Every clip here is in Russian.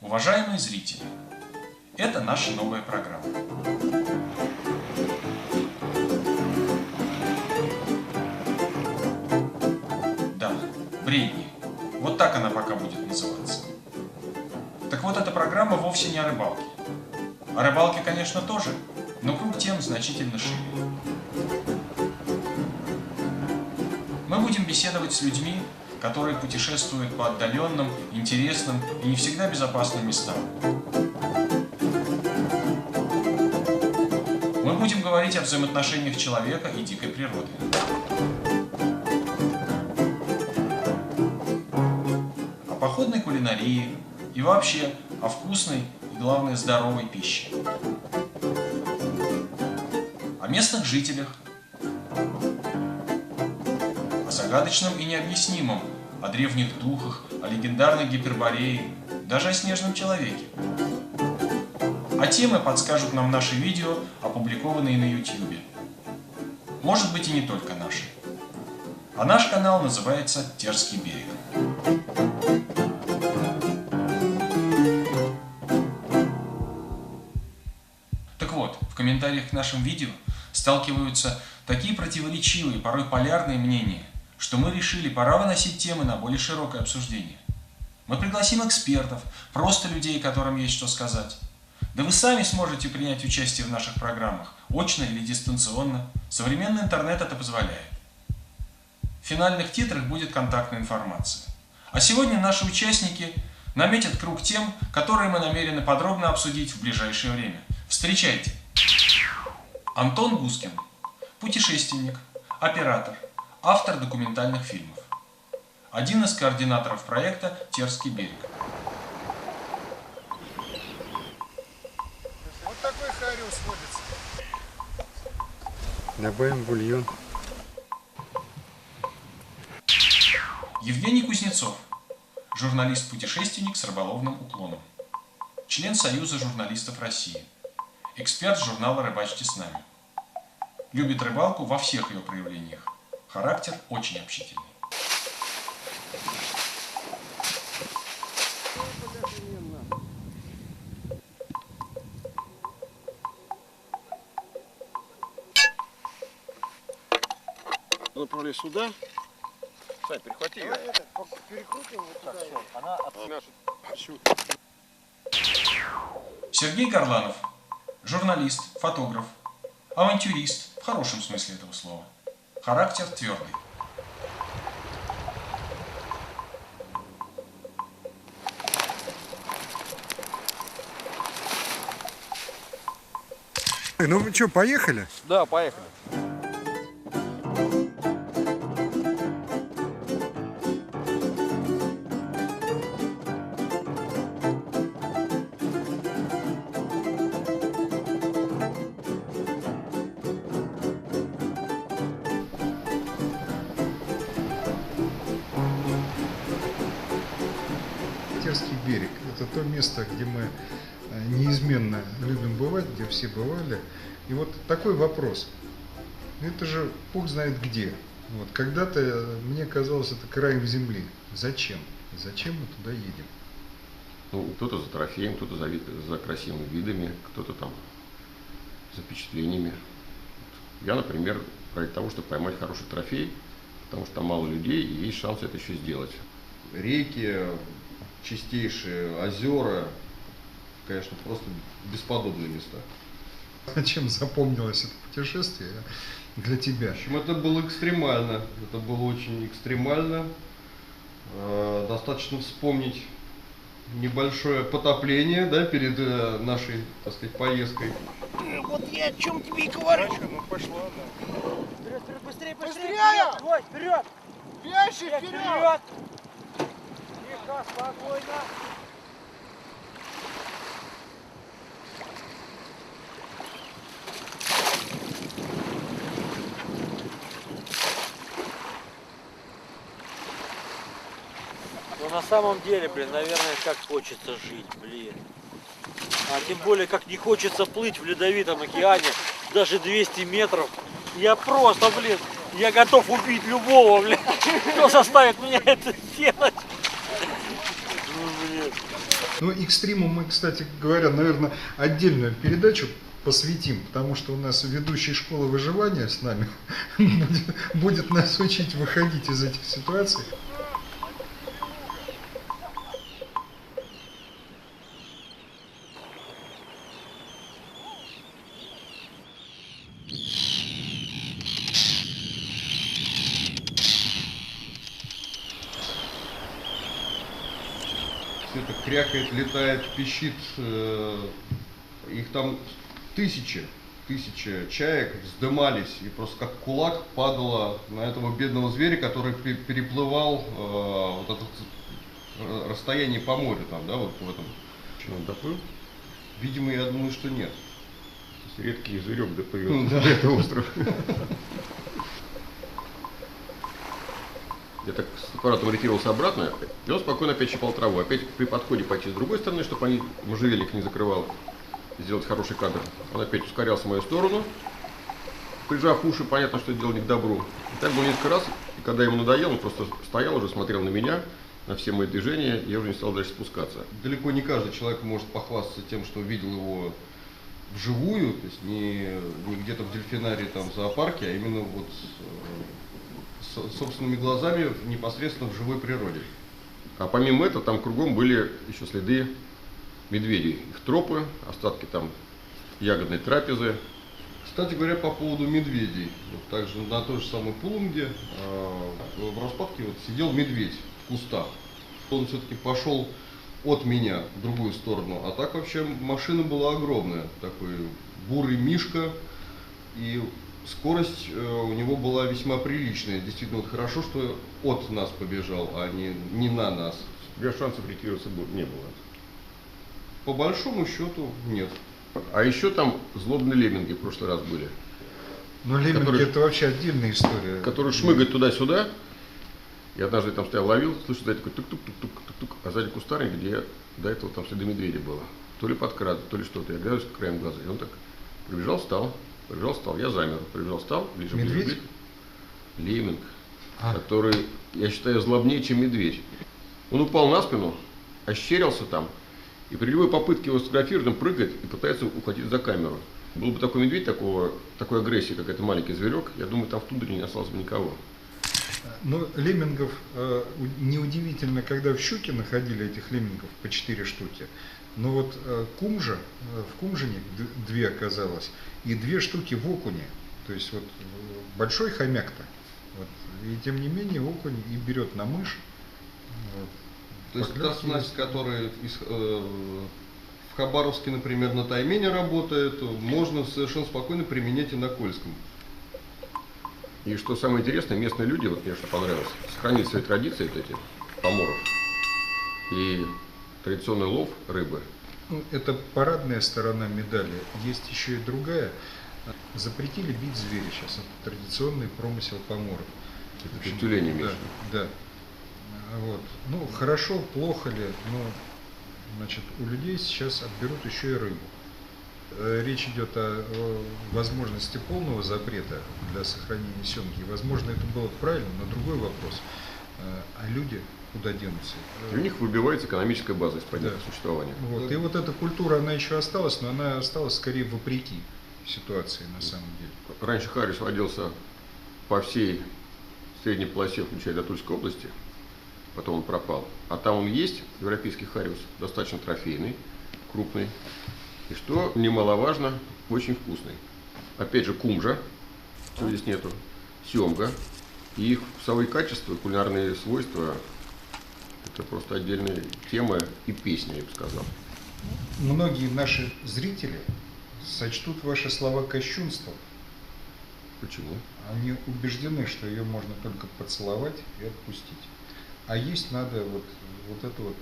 Уважаемые зрители, это наша новая программа. Да, Бредни. Вот так она пока будет называться. Так вот, эта программа вовсе не о рыбалке. О рыбалке, конечно, тоже, но круг тем значительно шире. Мы будем беседовать с людьми, которые путешествуют по отдаленным, интересным и не всегда безопасным местам. Мы будем говорить о взаимоотношениях человека и дикой природы. О походной кулинарии и вообще о вкусной и, главное, здоровой пище. О местных жителях. О загадочном и необъяснимом, о древних духах, о легендарной Гиперборее, даже о снежном человеке. А темы подскажут нам наши видео, опубликованные на YouTube. Может быть, и не только наши. А наш канал называется «Терский берег». Так вот, в комментариях к нашим видео сталкиваются такие противоречивые, порой полярные мнения, что мы решили, пора выносить темы на более широкое обсуждение. Мы пригласим экспертов, просто людей, которым есть что сказать. Да вы сами сможете принять участие в наших программах, очно или дистанционно. Современный интернет это позволяет. В финальных титрах будет контактная информация. А сегодня наши участники наметят круг тем, которые мы намерены подробно обсудить в ближайшее время. Встречайте! Антон Гускин, путешественник, оператор, автор документальных фильмов. Один из координаторов проекта «Терский берег». Вот такой харю сводится. Добавим бульон. Евгений Кузнецов, журналист-путешественник с рыболовным уклоном. Член Союза журналистов России. Эксперт журнала «Рыбачьте с нами». Любит рыбалку во всех ее проявлениях. Характер очень общительный. Направляй сюда. Сань, перехвати ее. Перекрутим вот туда. Сергей Горланов, журналист, фотограф, авантюрист в хорошем смысле этого слова. Характер твердый. Ну что, поехали? Да, поехали. Терский берег – это то место, где мы неизменно любим бывать, где все бывали. И вот такой вопрос. Это же Бог знает где. Вот, когда-то мне казалось, это краем земли. Зачем? Зачем мы туда едем? Ну, кто-то за трофеем, кто-то за красивыми видами, кто-то там за впечатлениями. Я, например, ради того, чтобы поймать хороший трофей, потому что там мало людей и есть шанс это еще сделать. Реки, чистейшие озера, конечно, просто бесподобные места. Чем запомнилось это путешествие для тебя? В общем, это было экстремально, это было очень экстремально. Достаточно вспомнить небольшое потопление, да, перед нашей, так сказать, поездкой. Вот я о чем тебе и говорю. Ну пошла, да. Вперед, вперед, быстрее, быстрее! Быстрее! Давай, вперед! Пящий Вперед! вперед! Тихо, спокойно! Но на самом деле, блин, наверное, как хочется жить, блин. А тем более, как не хочется плыть в ледовитом океане, даже 200 метров. Я просто, блин, я готов убить любого, блин, кто заставит меня это сделать. Ну, блин. делать. Ну, экстриму мы, кстати говоря, наверное, отдельную передачу посвятим, потому что у нас ведущий школы выживания с нами будет нас учить выходить из этих ситуаций. Все это крякает, летает, пищит. Их там тысячи чаек вздымались, и просто как кулак падало на этого бедного зверя, который переплывал вот это расстояние по морю там, да, вот в этом. Он доплыл? Видимо, я думаю, что нет. То есть редкий зверек доплыл Да. до этого острова. Я так с аппаратом ориентировался обратно, и он спокойно опять щипал траву. Опять при подходе пойти с другой стороны, чтобы они можжевельник не закрывал, сделать хороший кадр. Он опять ускорялся в мою сторону, прижав уши, понятно, что это дело не к добру. И так было несколько раз, и когда ему надоело, он просто стоял уже, смотрел на меня, на все мои движения, и я уже не стал дальше спускаться. Далеко не каждый человек может похвастаться тем, что видел его вживую, то есть не где-то в дельфинарии, там, в зоопарке, а именно вот собственными глазами непосредственно в живой природе. А помимо этого, там кругом были еще следы медведей. Их тропы, остатки там ягодной трапезы. Кстати говоря, по поводу медведей. Вот также на той же самой Пулунге в распадке вот сидел медведь в кустах. Он все-таки пошел от меня в другую сторону. А так вообще машина была огромная. Такой бурый мишка. И скорость у него была весьма приличная. Действительно, вот хорошо, что от нас побежал, а не на нас. У тебя шансов ретироваться не было. По большому счету нет. А еще там злобные лемминги в прошлый раз были, Но лемминги Которые- это вообще отдельная история. которые шмыгают туда-сюда. Я однажды там стоял, ловил, слышу, сзади такой тук-тук-тук-тук-тук, а сзади кустарник, где до этого там следы медведя было. То ли подкрадывают, то ли что-то. Я глядываюсь краем глаза, и он так прибежал, встал, я замер, прибежал, встал, ближе, ближе, Медведь? ближе. Лемминг, А. который, я считаю, злобнее, чем медведь. Он упал на спину, ощерился там, и при любой попытке его сфотографировать, он прыгает и пытается ухватить за камеру. Был бы такой медведь, такой агрессии, как это маленький зверек, я думаю, там в тундре не осталось бы никого. Но леммингов, неудивительно, когда в Щуке находили этих леммингов по 4 штуки. Но вот кумжа, в Кумжине 2 оказалось, и 2 штуки в окуне. То есть вот большой хомяк-то. Вот. И тем не менее окунь и берет на мышь. Вот. То есть та Поклевки снасть, которая в Хабаровске, например, на Таймене работает, можно совершенно спокойно применять и на Кольском. И что самое интересное, местные люди, вот мне что понравилось, сохранили свои традиции, вот эти, поморов, и традиционный лов рыбы. Ну, это парадная сторона медали. Есть еще и другая. Запретили бить зверя сейчас. Это традиционный промысел поморов. Это В общем, тюлени имеешь да, в виду? да. Вот. Ну, хорошо, плохо ли, но значит, у людей сейчас отберут еще и рыбу. Речь идет о возможности полного запрета для сохранения семги. Возможно, это было бы правильно, но другой вопрос. А люди куда денутся? И у них выбивается экономическая база из-под Да. существования. Вот. И вот эта культура, она еще осталась, но она осталась скорее вопреки ситуации на самом деле. Раньше хариус водился по всей средней полосе, включая до Тульской области, потом он пропал. А там он есть, европейский хариус, достаточно трофейный, крупный, и что немаловажно, очень вкусный. Опять же кумжа, чего здесь нету, семга, и их вкусовые качества, кулинарные свойства, это просто отдельная тема и песня, я бы сказал. Многие наши зрители сочтут ваши слова кощунством. Почему? Они убеждены, что ее можно только поцеловать и отпустить. А есть надо вот эту вот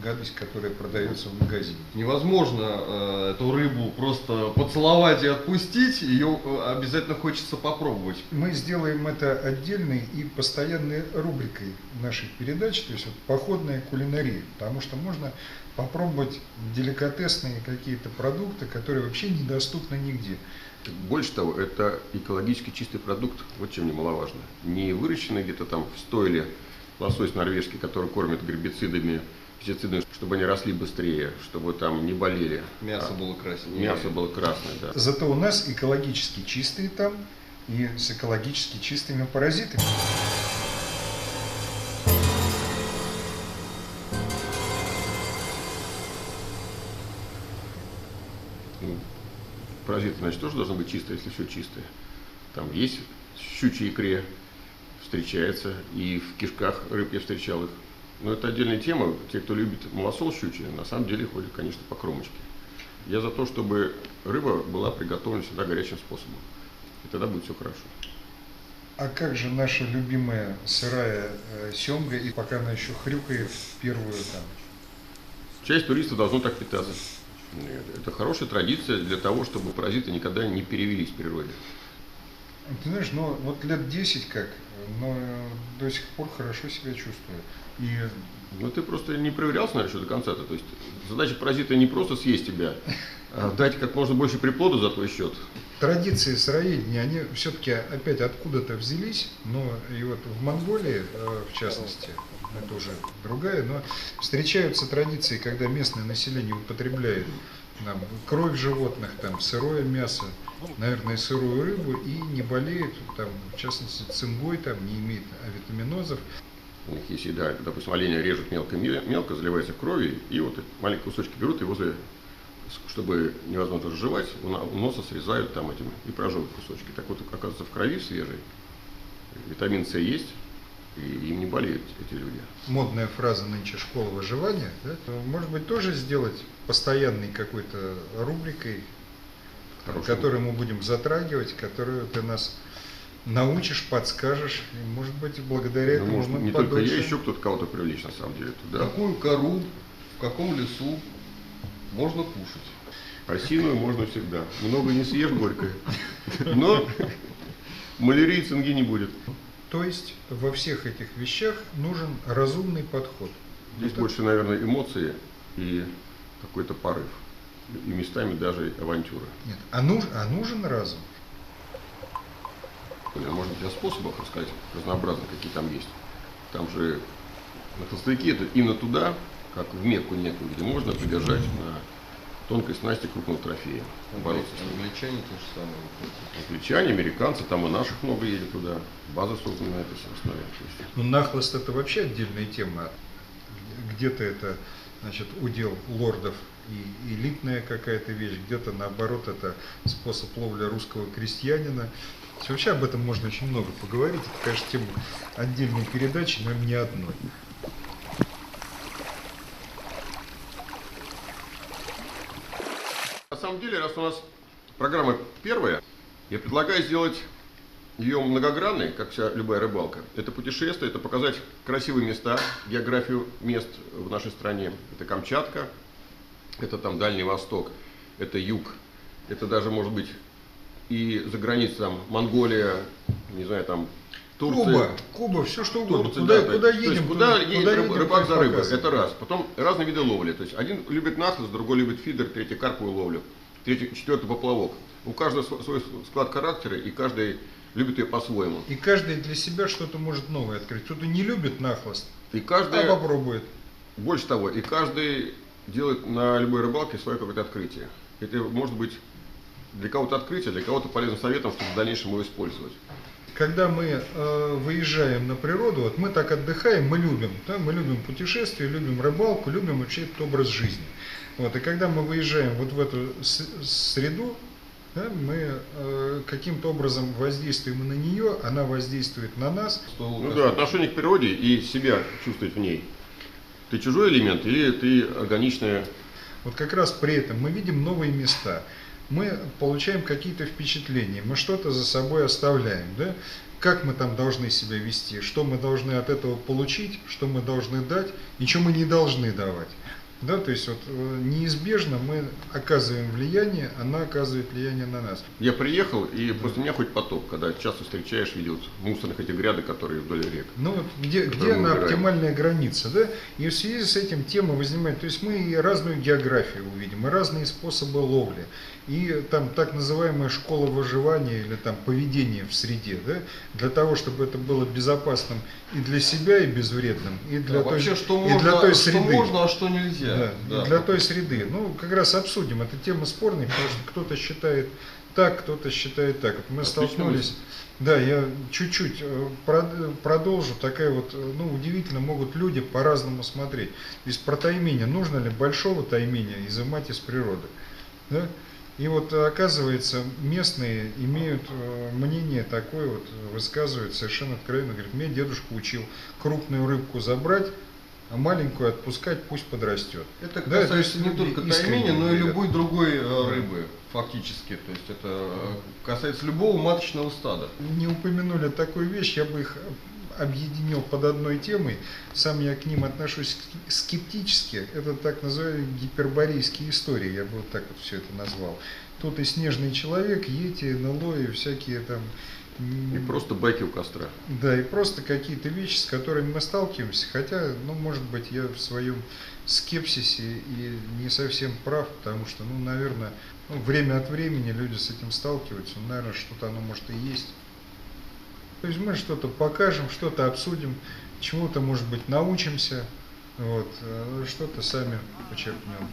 гадость, которая продается в магазине. Невозможно эту рыбу просто поцеловать и отпустить, ее обязательно хочется попробовать. Мы сделаем это отдельной и постоянной рубрикой наших передач, то есть вот походная кулинария, потому что можно попробовать деликатесные какие-то продукты, которые вообще недоступны нигде. Больше того, это экологически чистый продукт, вот чем немаловажно. Не выращенный где-то там в стойле лосось норвежский, который кормят гербицидами, пестицидные, чтобы они росли быстрее, чтобы там не болели. Мясо было краснее. Мясо было красное, да. Зато у нас экологически чистые там и с экологически чистыми паразитами. Ну, паразиты, значит, тоже должны быть чистые, если все чистое. Там есть в щучьей икре, встречается, и в кишках рыб я встречал их. Но это отдельная тема. Те, кто любит малосол щучий, на самом деле ходят, конечно, по кромочке. Я за то, чтобы рыба была приготовлена всегда горячим способом. И тогда будет все хорошо. А как же наша любимая сырая семга, и пока она еще хрюкает первую там? Часть туристов должно так питаться. Это хорошая традиция для того, чтобы паразиты никогда не перевелись в природе. Ты знаешь, ну вот лет 10 как, но до сих пор хорошо себя чувствую. И Ну ты просто не проверялся, наверное, еще до конца-то. То есть задача паразита не просто съесть тебя, а дать как можно больше приплода за твой счет. традиции сыроедения, они все-таки опять откуда-то взялись, но и вот в Монголии, в частности, это уже другая, но встречаются традиции, когда местное население употребляет там, кровь животных, там, сырое мясо, наверное, сырую рыбу и не болеет, там, в частности, цингой, там, не имеет авитаминозов. У них есть еда, допустим, оленя режут мелко, заливается кровью, и вот эти маленькие кусочки берут и возле, чтобы невозможно разжевать, у носа срезают там этим и прожевывают кусочки. Так вот, оказывается, в крови свежей витамин С есть, и им не болеют эти люди. Модная фраза нынче «школа выживания», да? Может быть, тоже сделать постоянной какой-то рубрикой, которую мы будем затрагивать, которую ты нас научишь, подскажешь, и, может быть, благодаря этому Может, мы не подольше... только я, еще кто-то кого-то привлечь, на самом деле, туда. Какую кору, в каком лесу можно кушать? Осиную можно всегда. Много не съешь, горькое. Но малярии и цинги не будет. То есть во всех этих вещах нужен разумный подход. Здесь больше, наверное, эмоции и какой-то порыв. И местами даже авантюра. Нет, а нужен разум. Может быть, о способах рассказать разнообразно, какие там есть. Там же на Толстяке это именно туда, как в Мекку некую, где можно придержать на тонкой снасти крупного трофея. Бороться с ним. Англичане то же самое. Англичане, американцы, там и наших много едет туда. База создана на этой основе. Ну, нахлыст — это вообще отдельная тема. Где-то это, значит, удел лордов и элитная какая-то вещь, где-то наоборот это способ ловли русского крестьянина. Вообще об этом можно очень много поговорить. Это, конечно, тема отдельной передачи, но не одной. На самом деле, раз у нас программа первая, я предлагаю сделать ее многогранной, как вся любая рыбалка. Это путешествие, это показать красивые места, географию мест в нашей стране. Это Камчатка, это там Дальний Восток, это юг, это даже может быть и за границей, там Монголия, не знаю, там Турция. Куба, все что угодно. Турция, Куда да, едем? то есть, куда едет едем, рыбак за рыбой, показываем. это раз. Потом разные виды ловли. То есть один любит нахлыст, другой любит фидер, третий карповую ловлю, третий, четвертый поплавок. У каждого свой склад характера, и каждый любит ее по-своему. И каждый для себя что-то может новое открыть. Кто-то не любит нахлыст, И каждый, попробует. больше того, и каждый делает на любой рыбалке свое какое-то открытие. Это может быть для кого-то открытие, для кого-то полезным советом, чтобы в дальнейшем его использовать. Когда мы выезжаем на природу, вот мы так отдыхаем, мы любим, да, мы любим путешествия, любим рыбалку, любим вообще этот образ жизни. Вот, и когда мы выезжаем вот в эту среду, да, мы каким-то образом воздействуем на нее, она воздействует на нас. Ну да, отношение к природе и себя чувствовать в ней. Ты чужой элемент или ты органичная? Вот как раз при этом мы видим новые места, мы получаем какие-то впечатления, мы что-то за собой оставляем, да? Как мы там должны себя вести, что мы должны от этого получить, что мы должны дать и что мы не должны давать. Да, то есть вот неизбежно мы оказываем влияние, она оказывает влияние на нас. Я приехал, и после меня хоть потоп, когда часто встречаешь, видел мусорных этих грядок, которые вдоль рек. Ну вот где Которые мы она убираем. оптимальная граница, да? И в связи с этим тема возникает, то есть мы и разную географию увидим, и разные способы ловли, и там так называемая школа выживания или там поведение в среде, да? Для того, чтобы это было безопасным и для себя, и безвредным, и для, той, Вообще, что и можно, для той что среды. можно, а что нельзя. Да, Да. для той среды. Ну, как раз обсудим. Эта тема спорная, потому что кто-то считает так, кто-то считает так. Вот мы Отлично столкнулись. мысль. Да, я чуть-чуть продолжу. Такая вот, ну, удивительно, могут люди по-разному смотреть. То есть про таймение. Нужно ли большого таймения изымать из природы? Да? И вот оказывается, местные имеют мнение такое, вот высказывают совершенно откровенно, говорят, меня дедушка учил крупную рыбку забрать, а маленькую отпускать, пусть подрастет. Это Да, касается то есть не люди только искренне таймени, но и верят. любой другой рыбы, фактически. То есть это касается любого маточного стада. Не упомянули такую вещь, я бы их объединил под одной темой. Сам я к ним отношусь скептически. Это так называемые гиперборейские истории, я бы вот так вот все это назвал. Тут и снежный человек, йети, НЛО и всякие там... И просто байки у костра. Да, и просто какие-то вещи, с которыми мы сталкиваемся, хотя, ну, может быть, я в своем скепсисе и не совсем прав, потому что, ну, наверное, ну, время от времени люди с этим сталкиваются, ну, наверное, что-то оно может и есть. То есть мы что-то покажем, что-то обсудим, чему-то, может быть, научимся, вот, что-то сами почерпнем.